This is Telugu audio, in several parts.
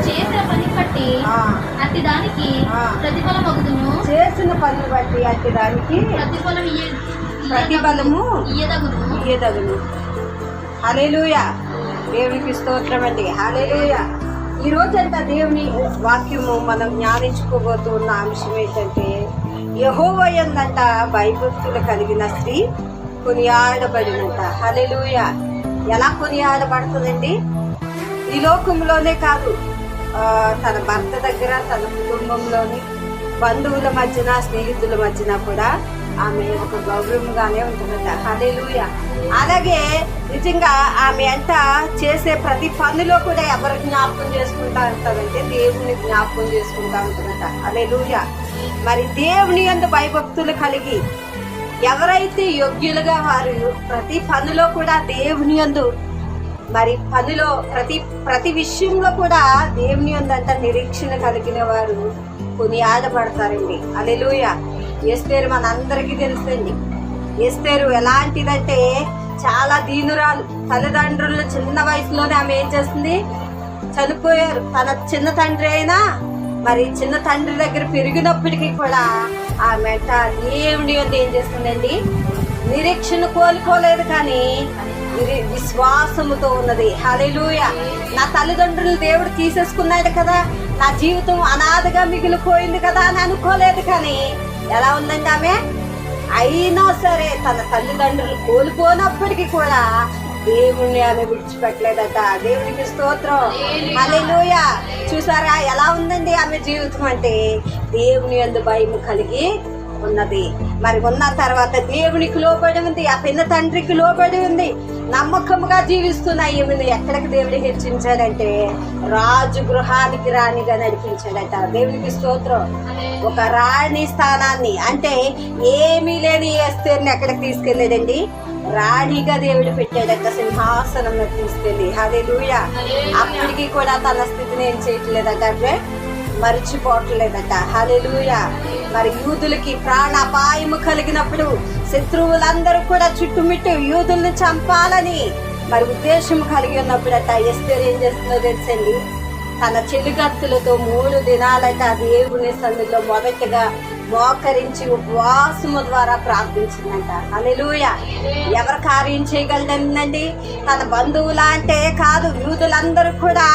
చేసిన పని బట్టి అట్టి దానికి ప్రతిఫలం అగుదును. చేసిన పనిని బట్టి అట్టి దానికి ప్రతిఫలము ఇయ్యదగును. హల్లెలూయా. దేవునికి స్తోత్రం అండి. హల్లెలూయా. ఈ రోజంతా దేవుని వాక్యము మనం జ్ఞానించుకోబోతున్న అంశం ఏంటంటే, యెహోవా యందంట భయభక్తులు కలిగిన స్త్రీ కొనియాడబడినంట. హల్లెలూయా. ఎలా కొనియాడబడుతుందండి? ఈ లోకంలోనే కాదు, తన భర్త దగ్గర, తన కుటుంబంలోని బంధువుల మధ్యన, స్నేహితుల మధ్యన కూడా ఆమె ఒక గౌరవంగానే ఉంటుందట. హల్లెలూయా. అలాగే నిజంగా ఆమె అంట చేసే ప్రతి పనిలో కూడా ఎవరు జ్ఞాపకం చేసుకుంటా ఉంటారంటే దేవుని జ్ఞాపకం చేసుకుంటా ఉంటుందట. హల్లెలూయా. మరి దేవుని యందు భయభక్తులు కలిగి ఎవరైతే యోగ్యులుగా వారు ప్రతి పనిలో కూడా దేవుని యందు, మరి పనిలో ప్రతి విషయంలో కూడా దేవుని యందంట నిరీక్షణ కలిగిన వారు కొనియాడబడతారండి. హల్లెలూయా. ఎస్తేరు మనందరికీ తెలుసండి. ఎస్తేరు ఎలాంటిదంటే చాలా దీనురాలు. తల్లిదండ్రులు చిన్న వయసులోనే ఆమె ఏం చేస్తుంది, చనిపోయారు. తన చిన్న తండ్రి అయినా మరి చిన్న తండ్రి దగ్గర పెరిగినప్పటికీ కూడా ఆమె దేవుని యొద్ద ఏం చేస్తుందండి, నిరీక్షణ కోల్పోలేదు, కానీ విశ్వాసముతో ఉన్నది. హల్లెలూయా. నా తల్లిదండ్రులు దేవుడు తీసేసుకున్నాడు కదా, నా జీవితం అనాథగా మిగిలిపోయింది కదా అని అనుకోలేదు. కానీ ఎలా ఉందండి ఆమె? అయినా సరే తన తల్లిదండ్రులు కోల్పోనప్పటికీ కూడా దేవుణ్ణి ఆమె విడిచిపెట్టలేదట. దేవునికి స్తోత్రం. హల్లెలూయా. చూసారా ఎలా ఉందండి ఆమె జీవితం? అంటే దేవుని యందు భయం కలిగి ఉన్నది. మరి ఉన్న తర్వాత దేవునికి లోబడి ఉంది, ఆ పిన్న తండ్రికి లోబడి ఉంది, నమ్మకంగా జీవిస్తున్నాయి. ఈమెను ఎక్కడికి దేవుడు హెచ్చించాడంటే రాజు గృహానికి రాణిగా నడిపించాడట. దేవునికి స్తోత్రం. ఒక రాణి స్థానాన్ని, అంటే ఏమీ లేని ఎస్తేరుని ఎక్కడికి తీసుకెళ్ళాడండి? రాణిగా దేవుడు పెట్టాడట, సింహాసనంలో తీసుకెళ్ళి. హల్లెలూయా. అప్పటికి కూడా తన స్థితిని ఏం చేయట్లేదట, అంటే మరిచిపోవట్లేదట. హల్లెలూయా. మరి యూదులకి ప్రాణాపాయము కలిగినప్పుడు శత్రువులందరూ కూడా చుట్టుముట్టు యూదుల్ని చంపాలని మరి ఉద్దేశం కలిగి ఉన్నప్పుడట ఎస్తేరు ఏం చేస్తుందో తెలుసండి, తన చెలికత్తులతో 3 దినాలట దేవుని సన్నిధిలో మొదటగా మోకరించి ఉపవాసము ద్వారా ప్రార్థించిందంట. హల్లెలూయా. ఎవరు కార్యం చేయగలదండి? తన బంధువులా అంటే కాదు, యూదులందరూ కూడా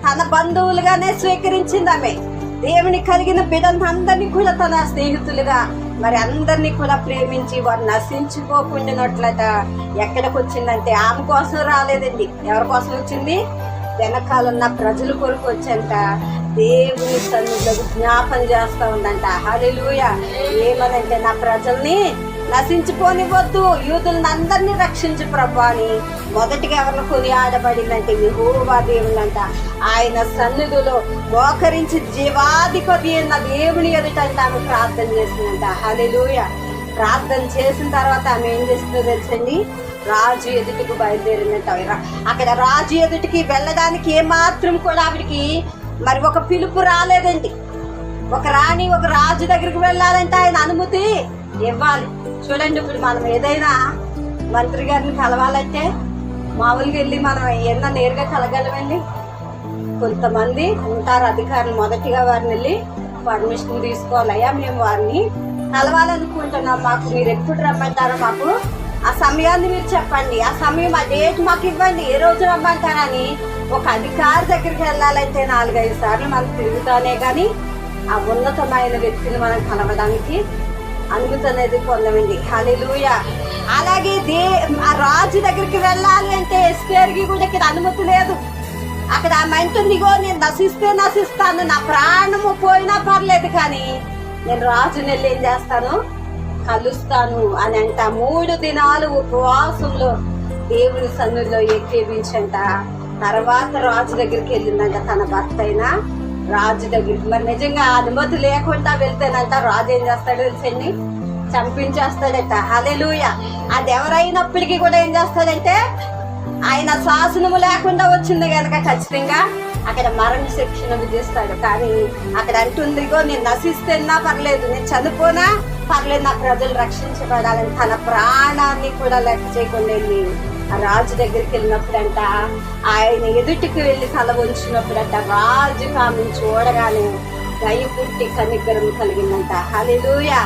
తన బంధువులుగానే స్వీకరించింది ఆమె. దేవుని కలిగిన బిడ్డలందరినీ కూడా తన స్నేహితులుగా, మరి అందరినీ కూడా ప్రేమించి వారు నశించిపోకుండానట్లట ఎక్కడికి వచ్చిందంటే ఆమె కోసం రాలేదండి. ఎవరి కోసం వచ్చింది? వెనకాలన్న ప్రజల కొరకు వచ్చంట. దేవుని సన్నిధిలో జ్ఞాపం చేస్తూ ఉందంట. హల్లెలూయా. ఏమనంటే నా ప్రజల్ని నశించిపోనివద్దు, యూదులను అందరినీ రక్షించు ప్రభు అని మొదటిగా ఎవరిని కొనియాడబడిందంటే యెహోవా దేవునంట. ఆయన సన్నిధిలో మోకరించి జీవాధిపతి అన్న దేవుని ఎదుటంటే ఆమె ప్రార్థన చేసిందంట. హల్లెలూయా. ప్రార్థన చేసిన తర్వాత ఆమె ఏం చేస్తుందో తెలుసండి, రాజు ఎదుటికి బయలుదేరిందంట. అక్కడ రాజు ఎదుటికి వెళ్ళడానికి ఏమాత్రం కూడా ఆవిడికి మరి ఒక పిలుపు రాలేదండి. ఒక రాణి ఒక రాజు దగ్గరికి వెళ్ళాలంటే ఆయన అనుమతి ఇవ్వాలి. చూడండి, ఇప్పుడు మనం ఏదైనా మంత్రి గారిని కలవాలంటే మామూలుగా వెళ్ళి మనం ఏమన్నా నేరుగా కలగలమండి? కొంతమంది ఉంటారు అధికారులు, మొదటిగా వారిని వెళ్ళి పర్మిషన్ తీసుకోవాలయ్యా, మేము వారిని కలవాలనుకుంటున్నాం, మాకు మీరు ఎప్పుడు రమ్మంటారో మాకు ఆ సమయాన్ని మీరు చెప్పండి, ఆ సమయం ఆ డేట్ మాకు ఇవ్వండి, ఏ రోజు రమ్మంటారని ఒక అధికారి దగ్గరికి వెళ్ళాలంటే 4-5 సార్లు మనం తిరుగుతానే కానీ ఆ ఉన్నతమైన వ్యక్తిని మనం కలవడానికి అనుమతి అనేది పొందమండి. హల్లెలూయా. అలాగే ఆ రాజు దగ్గరికి వెళ్ళాలి అంటే ఎస్తేరుకి కూడా ఇక్కడ అనుమతి లేదు. అక్కడ ఆమె అంటుంది, ఇగో నేను నశిస్తాను, నా ప్రాణము పోయినా పర్లేదు, కానీ నేను రాజుని వెళ్ళి ఏం చేస్తాను, కలుస్తాను అని అంట. 3 దినాలు ఉపవాసంలో దేవుని సన్నిధిలో ఏకీభించంట. తర్వాత రాజు దగ్గరికి వెళ్ళిందంట, తన భర్త అయినా రాజు దగ్గరికి. మరి నిజంగా అనుమతి లేకుండా వెళ్తేనంట రాజు ఏం చేస్తాడో తెలుసండి, చంపించేస్తాడట. హల్లెలూయా. అది ఎవరైనప్పటికీ కూడా ఏం చేస్తాడంటే ఆయన శాసనము లేకుండా వచ్చింది కనుక ఖచ్చితంగా అక్కడ మరణ శిక్షణ విధిస్తాడు. కానీ అక్కడ అంటుంది, ఇగో నేను నశిస్తేనా పర్లేదు, నేను చనిపోనా పర్లేదు, నా ప్రజలు రక్షించబడాలని తన ప్రాణాన్ని కూడా లెక్క చేయకుండా వెళ్ళి ఆ రాజు దగ్గరికి వెళ్ళినప్పుడంట ఆయన ఎదుటికి వెళ్ళి తల వంచినప్పుడంట రాజుకి ఆమెను చూడగానే దయ పుట్టి కనికరం కలిగిందంట. హల్లెలూయా.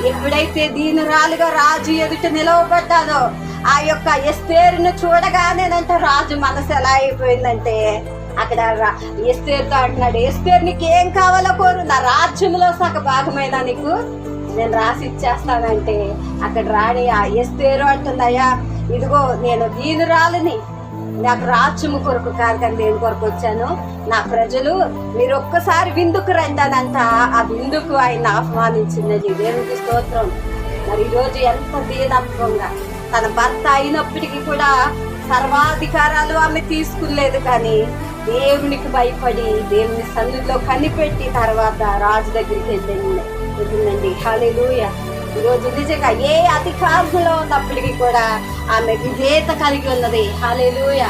ఎప్పుడైతే దీనురాలుగా రాజు ఎదుట నిలవబడ్డాదో ఆ యొక్క ఎస్తేరును చూడగానేనంట రాజు మనసు ఎలా అయిపోయిందంటే అక్కడ ఎస్తేరుతో అంటున్నాడు, ఎస్తేరు నీకు ఏం కావాలో కోరు, నా రాజ్యంలో సగ భాగమైనా నీకు నేను రాసి ఇచ్చేస్తానంటే అక్కడ రాణి ఆ ఎస్తేరు అంటుందయ్యా, ఇదిగో నేను దీనురాలిని, నాకు రాజ్యము కొరకు కాదు కానీ దేని కొరకు వచ్చాను, నా ప్రజలు మీరు ఒక్కసారి విందుకు రండానంట. ఆ విందుకు ఆయన ఆహ్వానించిందండి. దేవునికి స్తోత్రం. మరి ఈరోజు ఎంత దీనత్వంగా తన భర్త అయినప్పటికీ కూడా సర్వాధికారాలు ఆమె తీసుకులేదు, కానీ దేవునికి భయపడి దేవుని సన్నిధిలో కనిపెట్టి తర్వాత రాజు దగ్గరికి వెళ్ళిందండి. హల్లెలూయా. ఈరోజు నిజంగా ఏ అధికారంలో ఉన్నప్పటికీ కూడా ఆమె విధేయత కలిగి ఉన్నది. హల్లెలూయా.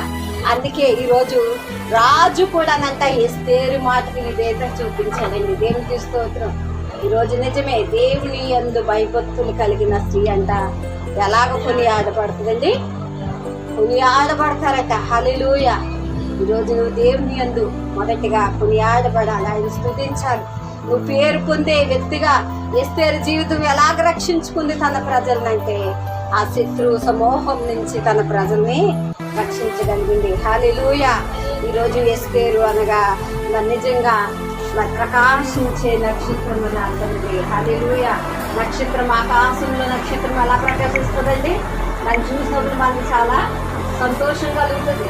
అందుకే ఈరోజు రాజు కూడానంట ఎస్తేరు మాటకి విధేయత చూపించాడండి. దేవునికి స్తోత్రం. ఈరోజు నిజమే దేవుని యందు భయభక్తులు కలిగిన స్త్రీ అంట ఎలాగ కొనియాడబడుతుందండి, కొనియాడబడతారట. హల్లెలూయా. ఈరోజు నువ్వు దేవుని యందు మొదటిగా కొనియాడబడాలి, ఆయన స్తుతించాలి. నువ్వు పేరు పొందే వ్యక్తిగా ఎస్తేరు జీవితం ఎలాగ రక్షించుకుంది తన ప్రజలనంటే ఆ శత్రు సమూహం నుంచి తన ప్రజల్ని రక్షించగలిగింది. హల్లెలూయా. ఈరోజు ఎస్తేరు అనగా మరి నిజంగా మరి ప్రకాశించే నక్షత్రం అని అర్థండి. హల్లెలూయా. నక్షత్రం ఆకాశంలో నక్షత్రం ఎలా ప్రకాశిస్తుందండి, దాన్ని చూసినప్పుడు మనకి చాలా సంతోషం కలుగుతుంది.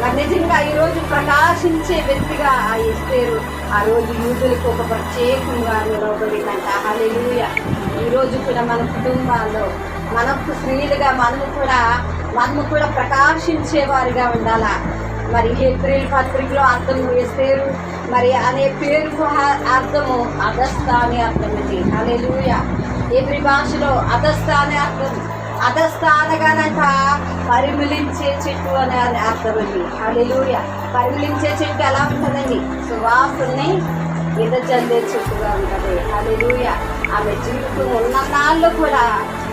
మరి నిజంగా ఈరోజు ప్రకాశించే వ్యక్తిగా ఆ ఎస్తేరు ఆ రోజు యూదులకు ఒక ప్రత్యేకంగా నిలవబడిందంట. హల్లెలూయా. ఈరోజు కూడా మన కుటుంబాల్లో మనకు స్త్రీలుగా మనము కూడా ప్రకాశించే వారిగా ఉండాలా. మరి హెబ్రీయుల పత్రికలో అర్థం ఎస్తేరు మరి అనే పేరుకు అర్థము అగస్త అనే అర్థం అండి. హల్లెలూయా. హెబ్రీ భాషలో అగస్త అనే అర్థం. అగస్త అనగానంట పరిమళించే చెట్టు అనే అర్థం అండి. హల్లెలూయా. పరిమళించే చెట్టు ఎలా ఉంటుందండి, సువాసనని విదజల్లే చెట్టుగా ఉంటుంది. హల్లెలూయా. ఆమె జీవితం ఉన్న నాళ్ళు కూడా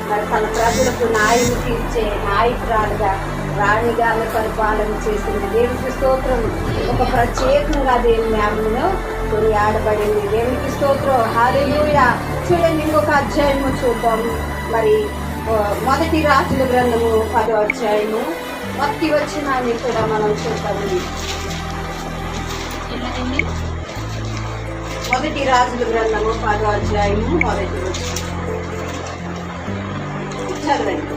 మరి తన ప్రజలకు న్యాయం తీర్చే నాయకురాలుగా రాణిగా ఆమె పరిపాలన చేసింది. దేవునికి స్తోత్రం. ఒక ప్రత్యేకంగా దేవుని ఆమెను కొనియాడబడింది. దేవునికి స్తోత్రం. హల్లెలూయా. చూడండి, ఇంకొక అధ్యాయము చూద్దాం. మరి మొదటి రాజుల గ్రంథము 10వ అధ్యాయము మొదటి వచనాన్ని కూడా మనం చూద్దాము. మొదటి రాజుల గ్రంథము 10వ అధ్యాయము మొదటి వచనం చదవండి.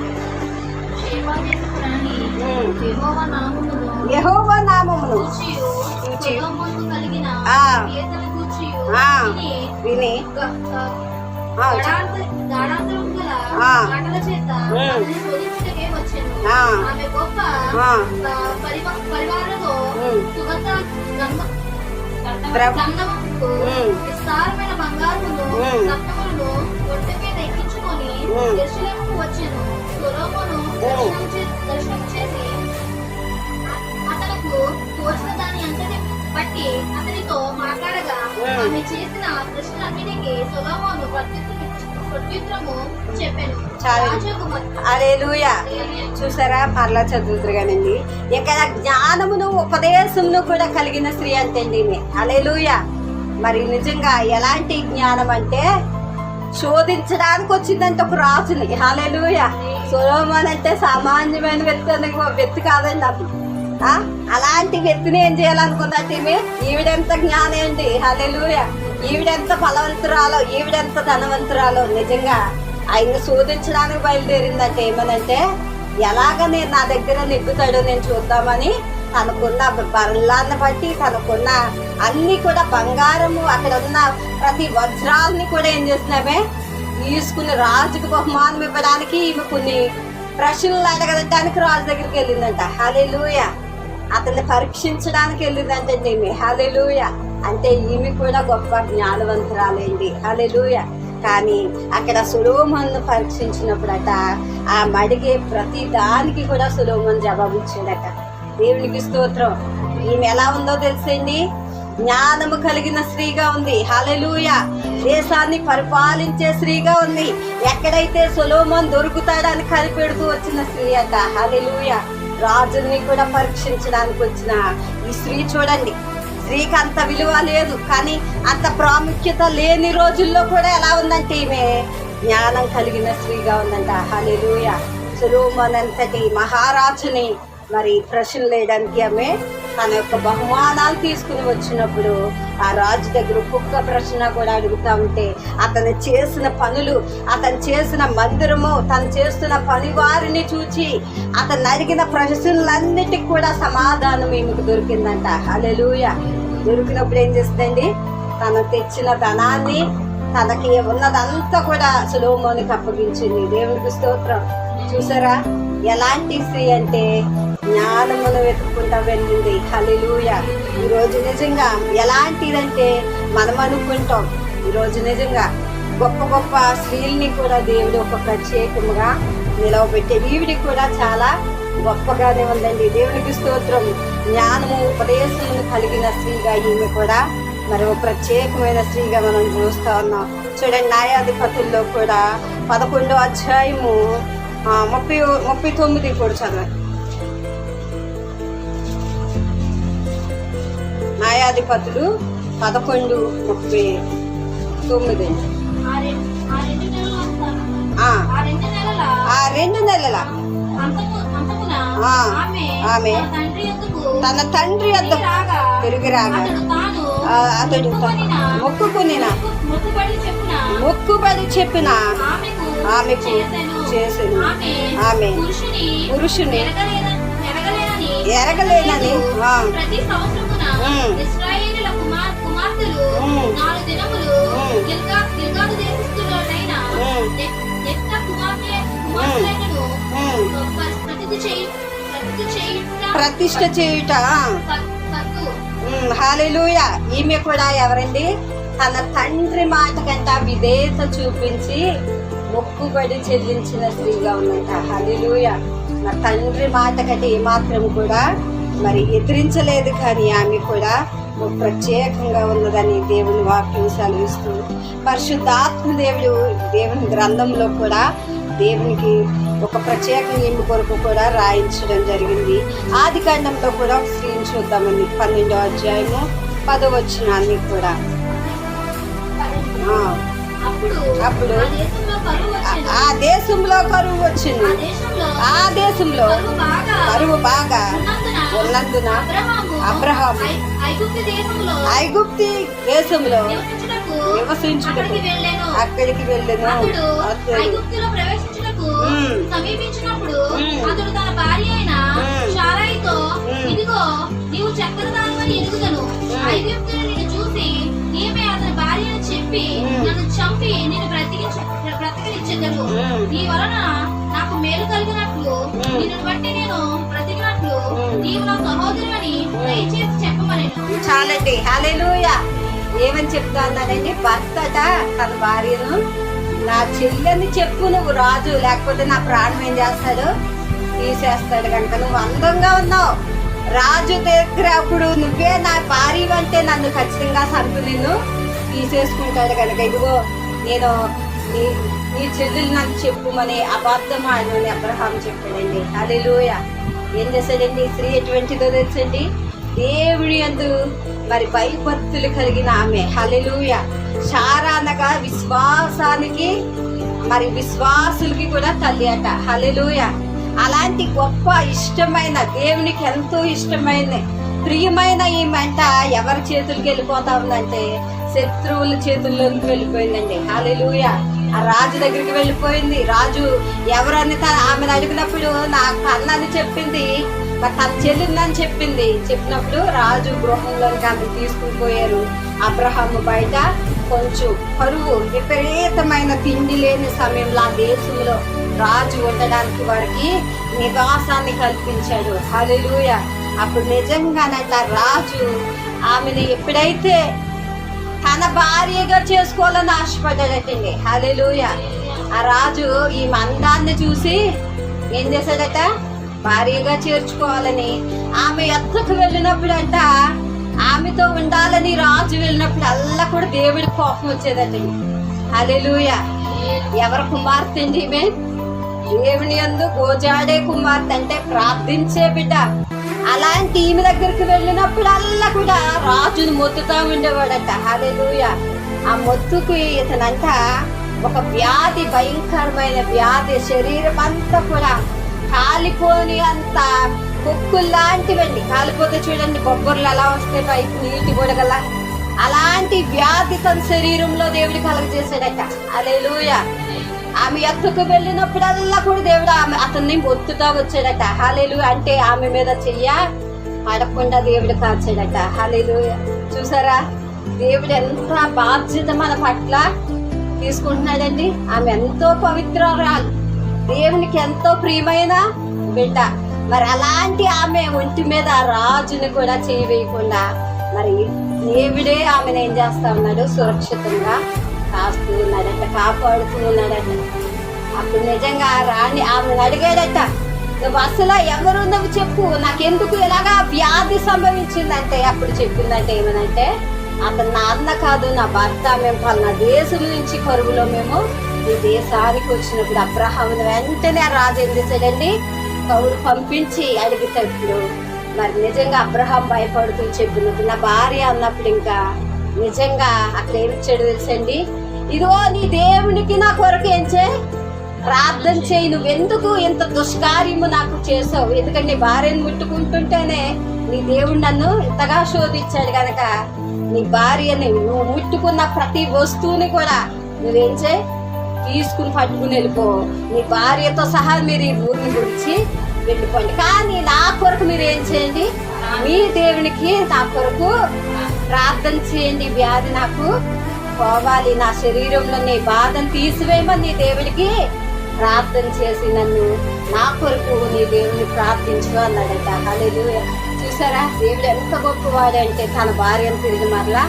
యెహోవా నామమును విని విస్తారమైన బంగారమును రత్నములను ఒంటి మీద ఎక్కించుకొని యెరూషలేముకు వచ్చెను. సొలొమోను దర్శనం చేసి అతనికి తోచిన దాని అంతటి బట్టి అతనితో మాట్లాడగా ఆమె చేసిన ప్రశ్నలన్నిటికీ సొలొమోను ప్రత్యుత్తరము చెప్పాను. హల్లెలూయా. చూసారా, మరలా చదువుతురుగానండి. ఇక్కడ జ్ఞానమును ఉపదేశమును కూడా కలిగిన స్త్రీ అంటండి. హల్లెలూయా. మరి నిజంగా ఎలాంటి జ్ఞానం అంటే శోధించడానికి వచ్చిందంటే ఒక రాజుని. హల్లెలూయా. సొలొమోను అంటే సామాన్యమైన వ్యక్తి కాదండి. అది అలాంటి వ్యక్తిని ఏం చేయాలనుకుందంటే ఈవిడెంత జ్ఞానం అండి. హల్లెలూయా. ఈవిడెంత బలవంతురాలో, ఈవిడెంత ధనవంతురాలో. నిజంగా ఆయన శోధించడానికి బయలుదేరిందంటే ఏమనంటే ఎలాగ నేను నా దగ్గర నెగ్గుతాడో నేను చూద్దామని తనకున్న బలాన్ని బట్టి తనకున్న అన్ని కూడా బంగారము అక్కడ ఉన్న ప్రతి వజ్రాలని కూడా ఏం చేస్తున్నామే తీసుకుని రాజుకు బహుమానం ఇవ్వడానికి ఈమె కొన్ని ప్రశ్నలు అడగడానికి రాజు దగ్గరికి వెళ్ళిందంట. హల్లెలూయా. అతన్ని పరీక్షించడానికి వెళ్ళిందంటే ఈమె. హల్లెలూయా. అంటే ఈమె కూడా గొప్ప జ్ఞానవంతురాలేండి. హల్లెలూయా. కానీ అక్కడ సొలొమోను పరీక్షించినప్పుడట ఆ అడిగే ప్రతి దానికి కూడా సొలొమోను జవాబు ఇచ్చాడట. దేవునికి స్తోత్రం. ఈమె ఎలా ఉందో తెలుసండి, జ్ఞానము కలిగిన స్త్రీగా ఉంది. హల్లెలూయా. దేశాన్ని పరిపాలించే స్త్రీగా ఉంది. ఎక్కడైతే సొలొమోను దొరుకుతాడని కనిపెడుతూ వచ్చిన స్త్రీ అట. హల్లెలూయా. రాజుని కూడా పరీక్షించడానికి వచ్చిన ఈ స్త్రీ చూడండి. స్త్రీకి అంత విలువ లేదు, కానీ అంత ప్రాముఖ్యత లేని రోజుల్లో కూడా ఎలా ఉందంటే ఈమె జ్ఞానం కలిగిన స్త్రీగా ఉందంట. హల్లెలూయా. సొలొమోను అంతటి మహారాజుని మరి ప్రశ్నలు వేయడానికి ఆమె తన యొక్క బహుమానాలు తీసుకుని వచ్చినప్పుడు ఆ రాజు దగ్గర ఒక్కొక్క ప్రశ్న కూడా అడుగుతా ఉంటే అతను చేసిన పనులు, అతను చేసిన మందిరము, తను చేస్తున్న పని వారిని చూచి అతను అడిగిన ప్రశ్నలన్నిటికి కూడా సమాధానం ఈమెకు దొరికిందంట. హల్లెలూయా. దొరికినప్పుడు ఏం చేస్తుందండి, తను తెచ్చిన ధనాన్ని, తనకి ఉన్నదంతా కూడా సొలొమోనుకి అప్పగించింది. దేవునికి స్తోత్రం. చూసారా ఎలాంటి స్త్రీ అంటే జ్ఞానమును వెతుక్కుంటా వెళ్ళింది. హల్లెలూయా. ఈరోజు నిజంగా ఎలాంటిదంటే మనం అనుకుంటాం, ఈరోజు నిజంగా గొప్ప గొప్ప స్త్రీల్ని కూడా దేవుడు ఒక ప్రత్యేకముగా నిలవబెట్టే ఈవిడి కూడా చాలా గొప్పగానే ఉందండి. దేవునికి స్తోత్రం. జ్ఞానము ఉపదేశమును కలిగిన స్త్రీగా ఈమె కూడా మరి ఒక ప్రత్యేకమైన స్త్రీగా మనం చూస్తా ఉన్నాం. చూడండి, న్యాయాధిపతుల్లో కూడా 11వ అధ్యాయము 39 కూడా చదవండి. న్యాయాధిపతులు 11:39. ఆ 2 నెలల ఆమె తన తండ్రి వద్ద తిరిగి రాగా అతడు మొక్కుబడి చెప్పిన ఆమెకు చేసెను. ఆమె పురుషుని ఎరగలేనని ప్రతిష్ఠ చేయుట. హల్లెలూయా. ఈమె కూడా ఎవరండి, తన తండ్రి మాట కంట విధేయత చూపించి మొక్కుబడి చెల్లించిన స్త్రీగా ఉందంట. హల్లెలూయా. నా తండ్రి మాట కంటే ఏమాత్రం కూడా మరి ఎదిరించలేదు, కానీ ఆమె కూడా ప్రత్యేకంగా ఉన్నదని దేవుని వాక్యం సెలవిస్తూ పరిశుద్ధాత్మ దేవుని గ్రంథంలో కూడా దేవునికి ఒక ప్రత్యేకంగా ఈమె కొరకు కూడా రాయించడం జరిగింది. ఆదికాండంలో కూడా ఒక స్త్రీని చూద్దామని 12వ అధ్యాయము 10వ వచనాన్ని కూడా. అప్పుడు ఆ దేశంలో కరువు వచ్చింది. ఆ దేశంలో కరువు బాగా ఉన్నందున అబ్రహాము ఐగుప్తి దేశంలో నివసించుటకు అక్కడికి వెళ్ళెను. సమీపించినప్పుడు అతడు తన భార్య అయిన శారయితో, ఇదిగో నీవు చక్కరదానివని ఎరుగుదను, ఐగుప్తును నిన్ను చూసి ఈమె అతని భార్య అని చెప్పి నన్ను చంపి నిన్ను బ్రతికించెదరు. నీ వలన నాకు మేలు కలిగినట్లు నిన్ను బట్టి నేను బ్రతికినట్లు నీవు నా సహోదరుని దయచేసి చెప్పమని. చాలండి. హల్లెలూయా. ఏమని చెప్తా ఉన్నానండి, భర్తట తన భార్యను, నా చెల్లెని చెప్పు నువ్వు రాజు, లేకపోతే నా ప్రాణం ఏం చేస్తాడు, తీసేస్తాడు కనుక నువ్వు అందంగా ఉన్నావు రాజు దగ్గర, అప్పుడు నువ్వే నా భార్య అంటే నన్ను ఖచ్చితంగా చంపి నిన్ను తీసేసుకుంటాడు కనుక ఇదిగో నేను నీ చెల్లెలు నాకు చెప్పుమని అబద్ధం ఆడని అబ్రహాం చెప్పాడండి. హల్లెలూయా. ఏం చేశాడండి, స్త్రీ ఎటువంటిదో తెలుసండి, దేవుడి యందు మరి భయభక్తులు కలిగిన ఆమె. హల్లెలూయా. శారా అనగా విశ్వాసానికి మరి విశ్వాసులకి కూడా తల్లి అట. హల్లెలూయా. అలాంటి గొప్ప ఇష్టమైన, దేవునికి ఎంతో ఇష్టమైన ప్రియమైన ఈమెంట ఎవరి చేతులకి వెళ్ళిపోతా ఉందంటే శత్రువుల చేతుల్లోకి వెళ్ళిపోయిందండి. హల్లెలూయా. ఆ రాజు దగ్గరికి వెళ్ళిపోయింది. రాజు ఎవరని ఆమెను అడిగినప్పుడు నాకు అన్నని చెప్పింది, మరి తన చెల్లిందని చెప్పినప్పుడు రాజు గృహంలోకి ఆమె తీసుకుని పోయారు. అబ్రహాము బయట కొంచెం కరువు, విపరీతమైన తిండి లేని సమయంలో ఆ దేశంలో రాజు ఉండడానికి వారికి నివాసాన్ని కల్పించాడు. హల్లెలూయా. అప్పుడు నిజంగానంట రాజు ఆమెను ఎప్పుడైతే తన భార్యగా చేసుకోవాలని ఆశపడ్డాడటండి. హల్లెలూయా. ఆ రాజు ఈ మందాన్ని చూసి ఏం చేశాడట, భార్యగా చేర్చుకోవాలని ఆమె ఎత్తకు వెళ్ళినప్పుడు అంట, ఆమెతో ఉండాలని రాజు వెళ్ళినప్పుడు అల్లా కూడా దేవుడి కోపం వచ్చేదటండి. హల్లెలూయా. ఎవరి కుమార్తె అండి ఈమె? దేవుని యందు గోజాడే కుమార్తె అంటే ప్రార్థించే బిడ్డ. అలాంటి ఈమె దగ్గరికి వెళ్ళినప్పుడల్లా కూడా రాజును మొత్తుతా ఉండేవాడట. హల్లెలూయా. ఆ మొత్తుకి ఇతనంట ఒక వ్యాధి, భయంకరమైన వ్యాధి, శరీరం అంతా కూడా కాలిపోని అంత కొక్కుల్లాంటివండి. కాలిపోతే చూడండి బొబ్బర్లు ఎలా వస్తే పైకి నీటి బుడగల, అలాంటి వ్యాధి తన శరీరంలో దేవుడు కలగజేశాడట. హల్లెలూయా. ఆమె ఎత్తుకు వెళ్ళినప్పుడల్లా కూడా దేవుడు అతన్ని మొత్తుతా వచ్చాడట. హల్లెలూయా. అంటే ఆమె మీద చెయ్య పడకుండా దేవుడు కాచాడట. హల్లెలూయా. చూసారా దేవుడు ఎంత బాధ్యత మన పట్ల తీసుకుంటున్నాడండి. ఆమె ఎంతో పవిత్రురాలు, దేవునికి ఎంతో ప్రియమైన బిడ్డ. మరి అలాంటి ఆమె ఒంటి మీద రాజుని కూడా చేయవేయకుండా మరి దేవుడే ఆమెను ఏం చేస్తా ఉన్నాడు, సురక్షితంగా కాస్తూ ఉన్నాడట, కాపాడుతూ ఉన్నాడట. అప్పుడు నిజంగా రాణి ఆమెను అడిగాడట, నువ్వు అసలు ఎవరు నువ్వు చెప్పు, నాకెందుకు ఇలాగా వ్యాధి సంభవించిందంటే అప్పుడు చెప్పిందంటే ఏమనంటే, అతను నా అన్న కాదు, నా భర్త, మేము పలానా దేశం నుంచి కరువులో మేము ఈ దేశానికి వచ్చినప్పుడు అబ్రహామును వెంటనే రాజు ఏం చేశాడండి, కౌరు పంపించి అడిగేటప్పుడు మరి నిజంగా అబ్రహాం భయపడుతూ చెప్పినప్పుడు నా భార్య అన్నప్పుడు ఇంకా నిజంగా అక్కడ ఏమిచ్చాడు తెలుసండి, ఇదిగో నీ దేవునికి నా కొరకు ఏం చేయి, ప్రార్థన చేయి, నువ్వెందుకు ఇంత దుష్కార్యము నాకు చేసావు, ఎందుకంటే నీ భార్యను ముట్టుకుంటుంటేనే నీ దేవుడు నన్ను ఇంతగా శోధించాడు కనుక నీ భార్యని నువ్వు ముట్టుకున్న ప్రతి వస్తువుని కూడా నువ్వేం చేయి, తీసుకుని పట్టుకుని వెళ్ళిపో, నీ భార్యతో సహా మీరు ఈ ఊరిని గురించి వెళ్ళిపోండి, కానీ నా కొరకు మీరు ఏం చేయండి, మీ దేవునికి నా కొరకు ప్రార్థన చేయండి, వ్యాధి నాకు పోవాలి, నా శరీరంలో నీ బాధను తీసివేయమని నీ దేవునికి ప్రార్థన చేసి నన్ను నా కొరకు నీ దేవుని ప్రార్థించు అన్నాడట. హల్లెలూయా. చూసారా దేవుడు ఎంత గొప్పవాడు అంటే తన భార్యను తిరిగి మరలా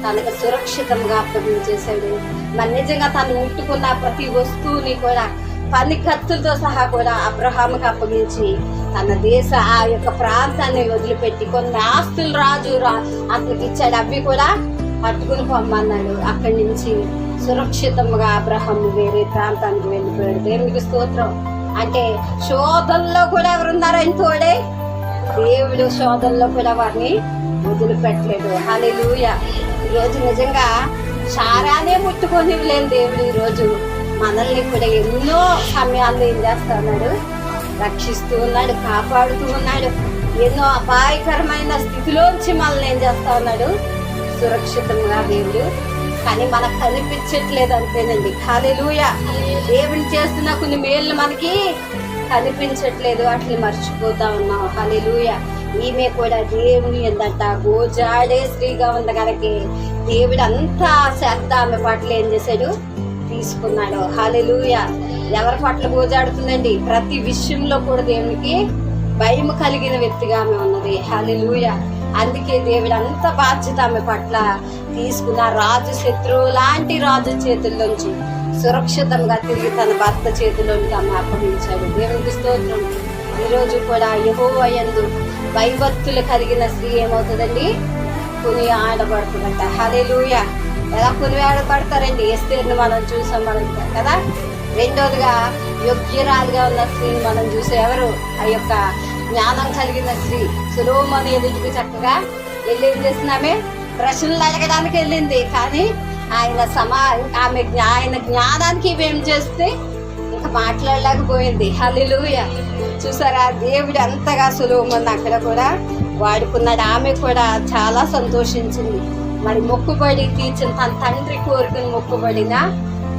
తనకు సురక్షితంగా అప్పగించేశాడు. మరి నిజంగా తను ముట్టుకున్న ప్రతి వస్తువుని కూడా పని కత్తులతో సహా కూడా అబ్రహాముకి అప్పగించి తన దేశ ఆ యొక్క ప్రాంతాన్ని వదిలిపెట్టి కొన్ని ఆస్తులు రాజు అతనికి ఇచ్చాడు, అవి కూడా పట్టుకుని పొమ్మన్నాడు. అక్కడి నుంచి సురక్షితంగా అబ్రహాము వేరే ప్రాంతానికి వెళ్ళిపోయాడు. దేవునికి స్తోత్రం. అంటే శోధనలో కూడా ఎవరున్నారు ఆయన తోడే, దేవుడు శోధనలో కూడా వారిని వదిలిపెట్టలేదు. హల్లెలూయా. ఈరోజు నిజంగా సారానే ముట్టుకొని లేని దేవుడు ఈరోజు మనల్ని కూడా ఎన్నో సమయాల్లో ఏం చేస్తా ఉన్నాడు, రక్షిస్తూ ఉన్నాడు, కాపాడుతూ ఉన్నాడు. ఎన్నో అపాయకరమైన స్థితిలోంచి మనల్ని ఏం చేస్తా ఉన్నాడు, సురక్షితంగా దేవుడు. కానీ మనకు కనిపించట్లేదు అంతేనండి. హల్లెలూయా. దేవుని చేస్తున్న కొన్ని మేళ్ళు మనకి కనిపించట్లేదు, వాటిని మర్చిపోతా ఉన్నాం. హల్లెలూయా. ఈమె కూడా దేవుని ఏంటంట గోజాడే స్త్రీగా ఉంది కనుక దేవుడు అంతా శ్రద్ధ ఆమె పట్ల ఏం చేశాడు, తీసుకున్నాడు. హల్లెలూయా. ఎవరి పట్ల గోజాడుతుందండి, ప్రతి విషయంలో కూడా దేవునికి భయం కలిగిన వ్యక్తిగా ఆమె ఉన్నది. హల్లెలూయా. అందుకే దేవుడు అంత బాధ్యత ఆమె పట్ల తీసుకున్న. రాజు శత్రువు లాంటి రాజు చేతుల్లోంచి సురక్షితంగా తిరిగి తన భర్త చేతిలోనికి ఆమె అప్పగించాడు. దేవునికి స్తోత్రం. ఈరోజు కూడా యెహోవా యందు భయభక్తులు కలిగిన స్త్రీ ఏమవుతుందండి, కొని ఆడబడుతుందంట. హల్లెలూయా. ఎలా కొని ఆడబడతారండి, ఎస్తేర్ని మనం చూసాం మనం కదా. రెండోదిగా యోగ్యరాలుగా ఉన్న స్త్రీని మనం చూసే ఎవరు, ఆ యొక్క జ్ఞానం కలిగిన స్త్రీ సొలొమోను ఎదుటికి చక్కగా వెళ్ళి ఏం చేస్తున్నామే, ప్రశ్నలు అడగడానికి వెళ్ళింది. కానీ ఆయన జ్ఞానానికి ఇవేం చేస్తే ఇంకా మాట్లాడలేకపోయింది. హల్లెలూయా. చూసారా దేవుడు అంతగా సొలొమోను అక్కడ కూడా వాడుకున్నాడు. ఆమె కూడా చాలా సంతోషించింది. మరి మొక్కుబడి తీర్చిన తన తండ్రి కోరికను మొక్కుబడిన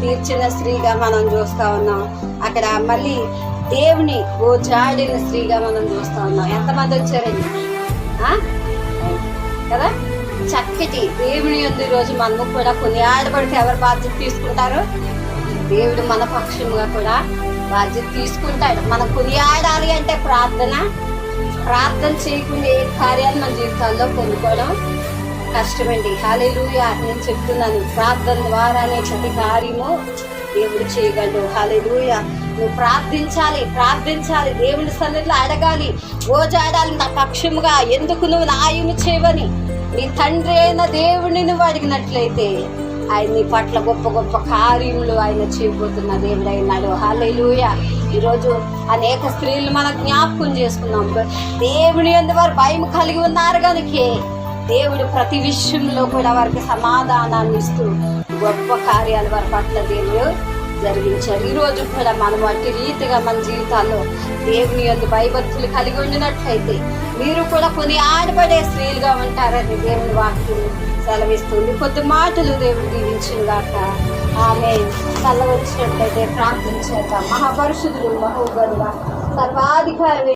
తీర్చిన స్త్రీగా మనం చూస్తా ఉన్నాం. అక్కడ మళ్ళీ దేవుని గోజాడిన స్త్రీగా మనం చూస్తా ఉన్నాం. ఎంతమంది వచ్చారండి కదా. చక్కటి దేవుని యందు రోజు మనము కూడా కొన్ని ఆడబడితే ఎవరు బాధ్యత తీసుకుంటారు, దేవుడు మన పక్షముగా కూడా బాధ్యత తీసుకుంటాడు. మనం కొనియాడాలి అంటే ప్రార్థన చేయకుండా ఏ కార్యాలు మన జీవితాల్లో పొందుకోవడం కష్టమండి. హల్లెలూయా. నేను చెప్తున్నాను, ప్రార్థన ద్వారానే ప్రతి కార్యము దేవుడు చేయగలడు. హల్లెలూయా. నువ్వు ప్రార్థించాలి, దేవుని సన్నిధిలో అడగాలి, గోజాడాలి నా పక్షముగా, ఎందుకు నువ్వు నాయము చేయవని నీ తండ్రి అయిన దేవుడిని నువ్వు అడిగినట్లయితే ఆయన నీ పట్ల గొప్ప గొప్ప కార్యములు ఆయన చేయబోతున్న దేవుడు అయినాడు. హల్లెలూయా. ఈరోజు అనేక స్త్రీలు మనం జ్ఞాపకం చేసుకున్నాం. దేవుని యందు వారు భయం కలిగి ఉన్నారు కనుక దేవుడు ప్రతి విషయంలో కూడా వారికి సమాధానాన్ని ఇస్తూ గొప్ప కార్యాలు వారి పట్ల దేవుడు జరిగించారు. ఈరోజు కూడా మనం అట్టి రీతిగా మన జీవితాల్లో దేవుని యందు భయభక్తులు కలిగి ఉండినట్లయితే మీరు కూడా కొన్ని ఆడపడే స్త్రీలుగా ఉంటారని దేవుని వాక్యం సెలవిస్తుంది. కొద్ది మాటలు దేవుడు దీవించిన గాక. ఆమె తల వచ్చినట్లయితే ప్రార్థన చేద్దాం. మహాపరిశుద్ధుడు, మహోగరుడా, సర్వాధికారి